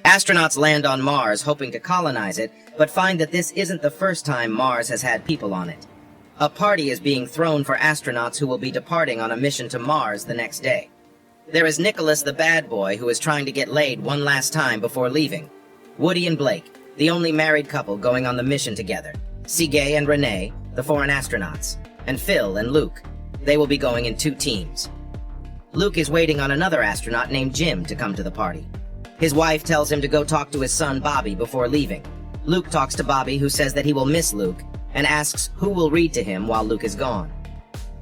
Astronauts land on Mars hoping to colonize it, but find that this isn't the first time Mars has had people on it. A party is being thrown for astronauts who will be departing on a mission to Mars the next day. There is Nicholas the bad boy who is trying to get laid one last time before leaving. Woody and Blake, the only married couple going on the mission together. Sergei and Renee, the foreign astronauts. And Phil and Luke. They will be going in 2 teams. Luke is waiting on another astronaut named Jim to come to the party. His wife tells him to go talk to his son Bobby before leaving. Luke talks to Bobby, who says that he will miss Luke, and asks who will read to him while Luke is gone.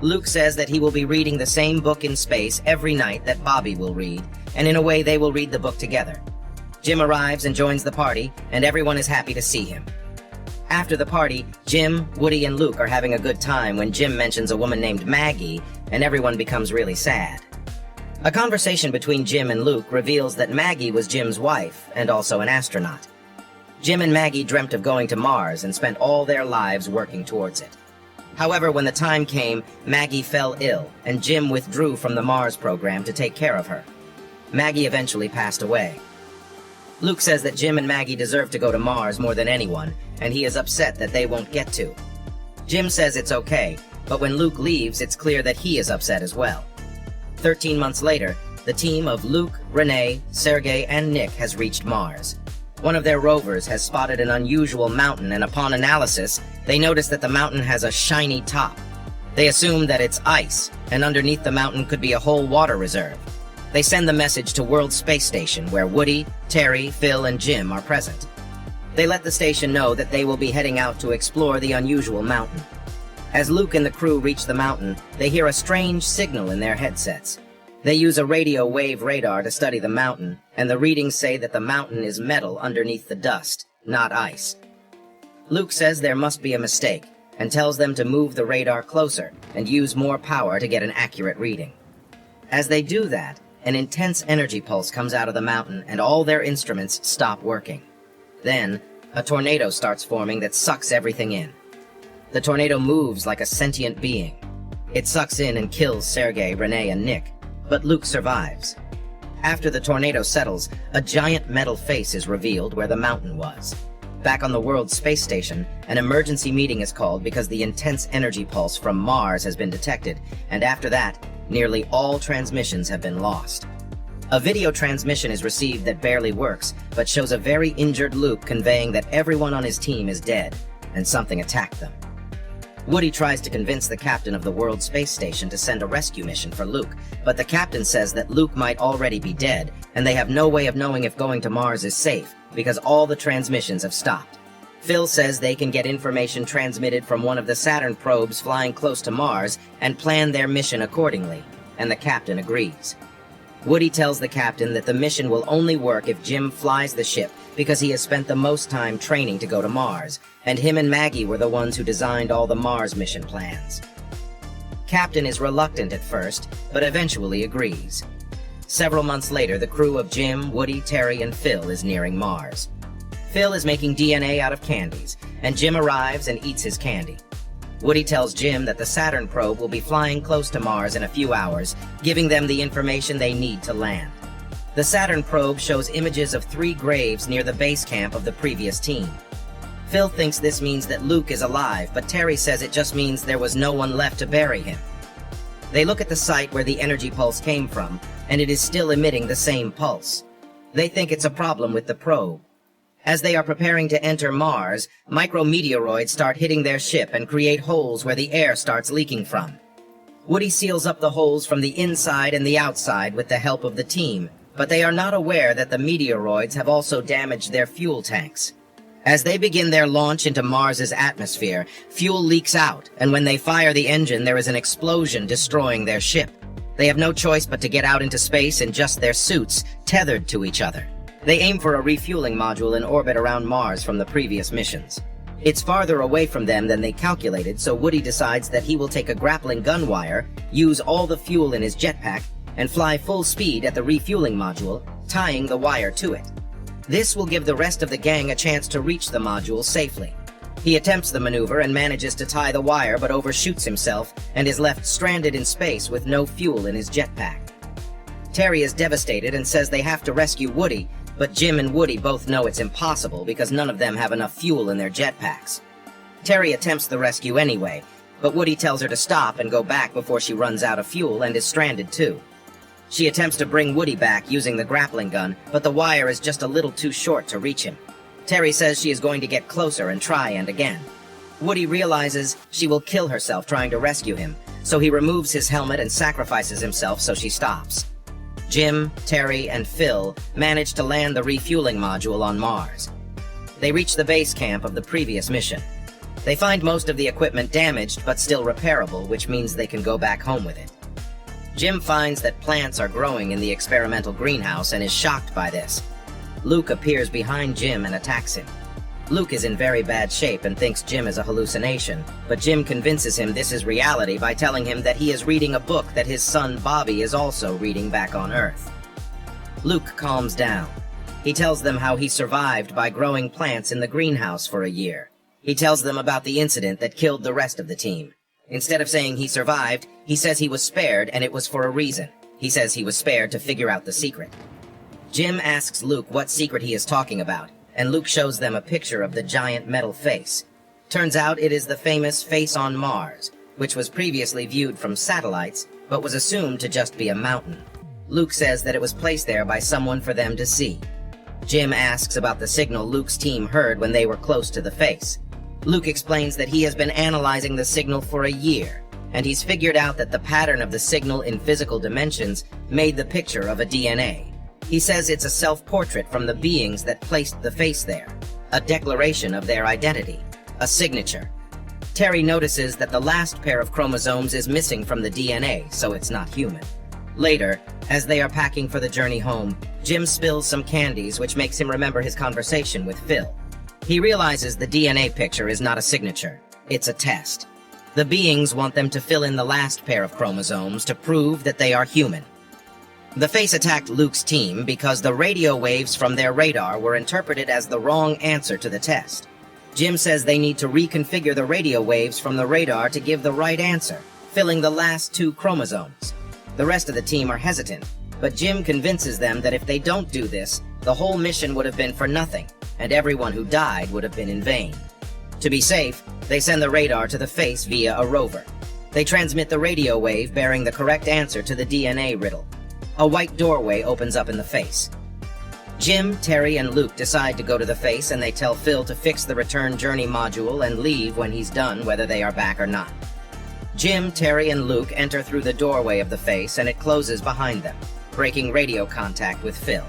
Luke says that he will be reading the same book in space every night that Bobby will read, and in a way they will read the book together. Jim arrives and joins the party, and everyone is happy to see him. After the party, Jim, Woody, and Luke are having a good time when Jim mentions a woman named Maggie, and everyone becomes really sad. A conversation between Jim and Luke reveals that Maggie was Jim's wife, and also an astronaut. Jim and Maggie dreamt of going to Mars and spent all their lives working towards it. However, when the time came, Maggie fell ill, and Jim withdrew from the Mars program to take care of her. Maggie eventually passed away. Luke says that Jim and Maggie deserve to go to Mars more than anyone, and he is upset that they won't get to. Jim says it's okay, but when Luke leaves, it's clear that he is upset as well. 13 months later, the team of Luke, Renee, Sergei, and Nick has reached Mars. One of their rovers has spotted an unusual mountain, and upon analysis, they notice that the mountain has a shiny top. They assume that it's ice, and underneath the mountain could be a whole water reserve. They send the message to World Space Station, where Woody, Terri, Phil, and Jim are present. They let the station know that they will be heading out to explore the unusual mountain. As Luke and the crew reach the mountain, they hear a strange signal in their headsets. They use a radio wave radar to study the mountain, and the readings say that the mountain is metal underneath the dust, not ice. Luke says there must be a mistake, and tells them to move the radar closer and use more power to get an accurate reading. As they do that, an intense energy pulse comes out of the mountain, and all their instruments stop working. Then, a tornado starts forming that sucks everything in. The tornado moves like a sentient being. It sucks in and kills Sergei, Renee, and Nick, but Luke survives. After the tornado settles, a giant metal face is revealed where the mountain was. Back on the World Space Station, an emergency meeting is called because the intense energy pulse from Mars has been detected, and after that, nearly all transmissions have been lost. A video transmission is received that barely works, but shows a very injured Luke conveying that everyone on his team is dead, and something attacked them. Woody tries to convince the captain of the World Space Station to send a rescue mission for Luke, but the captain says that Luke might already be dead, and they have no way of knowing if going to Mars is safe, because all the transmissions have stopped. Phil says they can get information transmitted from one of the Saturn probes flying close to Mars and plan their mission accordingly, and the captain agrees. Woody tells the captain that the mission will only work if Jim flies the ship because he has spent the most time training to go to Mars, and him and Maggie were the ones who designed all the Mars mission plans. Captain is reluctant at first, but eventually agrees. Several months later, the crew of Jim, Woody, Terri, and Phil is nearing Mars. Phil is making DNA out of candies, and Jim arrives and eats his candy. Woody tells Jim that the Saturn probe will be flying close to Mars in a few hours, giving them the information they need to land. The Saturn probe shows images of 3 graves near the base camp of the previous team. Phil thinks this means that Luke is alive, but Terri says it just means there was no one left to bury him. They look at the site where the energy pulse came from, and it is still emitting the same pulse. They think it's a problem with the probe. As they are preparing to enter Mars, micrometeoroids start hitting their ship and create holes where the air starts leaking from. Woody seals up the holes from the inside and the outside with the help of the team, but they are not aware that the meteoroids have also damaged their fuel tanks. As they begin their launch into Mars's atmosphere, fuel leaks out, and when they fire the engine, there is an explosion destroying their ship. They have no choice but to get out into space in just their suits, tethered to each other. They aim for a refueling module in orbit around Mars from the previous missions. It's farther away from them than they calculated, so Woody decides that he will take a grappling gun wire, use all the fuel in his jetpack, and fly full speed at the refueling module, tying the wire to it. This will give the rest of the gang a chance to reach the module safely. He attempts the maneuver and manages to tie the wire but overshoots himself and is left stranded in space with no fuel in his jetpack. Terri is devastated and says they have to rescue Woody, but Jim and Woody both know it's impossible because none of them have enough fuel in their jetpacks. Terri attempts the rescue anyway, but Woody tells her to stop and go back before she runs out of fuel and is stranded too. She attempts to bring Woody back using the grappling gun, but the wire is just a little too short to reach him. Terri says she is going to get closer and try and again. Woody realizes she will kill herself trying to rescue him, so he removes his helmet and sacrifices himself so she stops. Jim, Terri, and Phil manage to land the refueling module on Mars. They reach the base camp of the previous mission. They find most of the equipment damaged but still repairable, which means they can go back home with it. Jim finds that plants are growing in the experimental greenhouse and is shocked by this. Luke appears behind Jim and attacks him. Luke is in very bad shape and thinks Jim is a hallucination, but Jim convinces him this is reality by telling him that he is reading a book that his son Bobby is also reading back on Earth. Luke calms down. He tells them how he survived by growing plants in the greenhouse for a year. He tells them about the incident that killed the rest of the team. Instead of saying he survived, he says he was spared and it was for a reason. He says he was spared to figure out the secret. Jim asks Luke what secret he is talking about, and Luke shows them a picture of the giant metal face. Turns out it is the famous face on Mars, which was previously viewed from satellites, but was assumed to just be a mountain. Luke says that it was placed there by someone for them to see. Jim asks about the signal Luke's team heard when they were close to the face. Luke explains that he has been analyzing the signal for a year, and he's figured out that the pattern of the signal in physical dimensions made the picture of a DNA. He says it's a self-portrait from the beings that placed the face there, a declaration of their identity, a signature. Terri notices that the last pair of chromosomes is missing from the DNA, so it's not human. Later, as they are packing for the journey home, Jim spills some candies, which makes him remember his conversation with Phil. He realizes the DNA picture is not a signature, it's a test. The beings want them to fill in the last pair of chromosomes to prove that they are human. The face attacked Luke's team because the radio waves from their radar were interpreted as the wrong answer to the test. Jim says they need to reconfigure the radio waves from the radar to give the right answer, filling the last 2 chromosomes. The rest of the team are hesitant, but Jim convinces them that if they don't do this, the whole mission would have been for nothing, and everyone who died would have been in vain. To be safe, they send the radar to the face via a rover. They transmit the radio wave bearing the correct answer to the DNA riddle. A white doorway opens up in the face. Jim, Terri, and Luke decide to go to the face, and they tell Phil to fix the return journey module and leave when he's done, whether they are back or not. Jim, Terri, and Luke enter through the doorway of the face, and it closes behind them, breaking radio contact with Phil.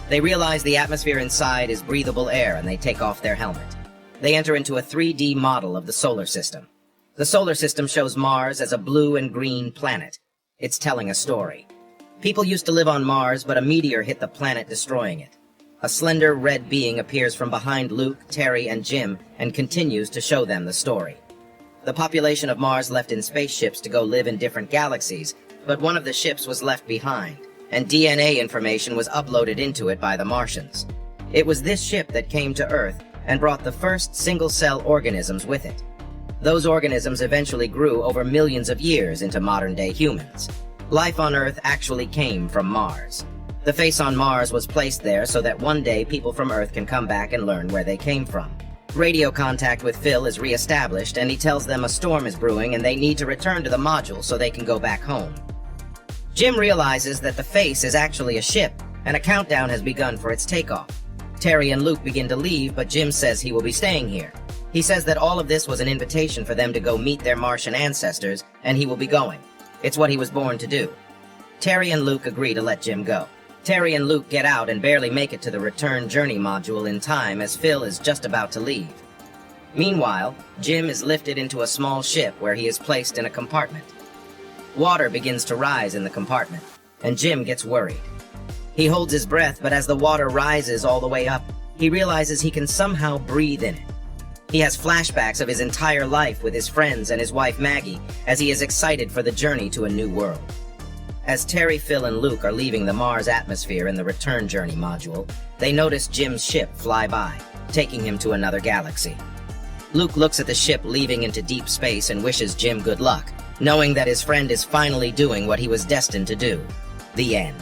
They realize the atmosphere inside is breathable air, and they take off their helmet. They enter into a 3D model of the solar system. The solar system shows Mars as a blue and green planet. It's telling a story. People used to live on Mars, but a meteor hit the planet, destroying it. A slender red being appears from behind Luke, Terri, and Jim and continues to show them the story. The population of Mars left in spaceships to go live in different galaxies, but one of the ships was left behind, and DNA information was uploaded into it by the Martians. It was this ship that came to Earth and brought the first single-cell organisms with it. Those organisms eventually grew over millions of years into modern-day humans. Life on Earth actually came from Mars. The face on Mars was placed there so that one day people from Earth can come back and learn where they came from. Radio contact with Phil is re-established, and he tells them a storm is brewing and they need to return to the module so they can go back home. Jim realizes that the face is actually a ship, and a countdown has begun for its takeoff. Terri and Luke begin to leave, but Jim says he will be staying here. He says that all of this was an invitation for them to go meet their Martian ancestors, and he will be going. It's what he was born to do. Terri and Luke agree to let Jim go. Terri and Luke get out and barely make it to the return journey module in time as Phil is just about to leave. Meanwhile, Jim is lifted into a small ship where he is placed in a compartment. Water begins to rise in the compartment, and Jim gets worried. He holds his breath, but as the water rises all the way up, he realizes he can somehow breathe in it. He has flashbacks of his entire life with his friends and his wife Maggie as he is excited for the journey to a new world. As Terri, Phil, and Luke are leaving the Mars atmosphere in the return journey module, they notice Jim's ship fly by, taking him to another galaxy. Luke looks at the ship leaving into deep space and wishes Jim good luck, knowing that his friend is finally doing what he was destined to do. The end.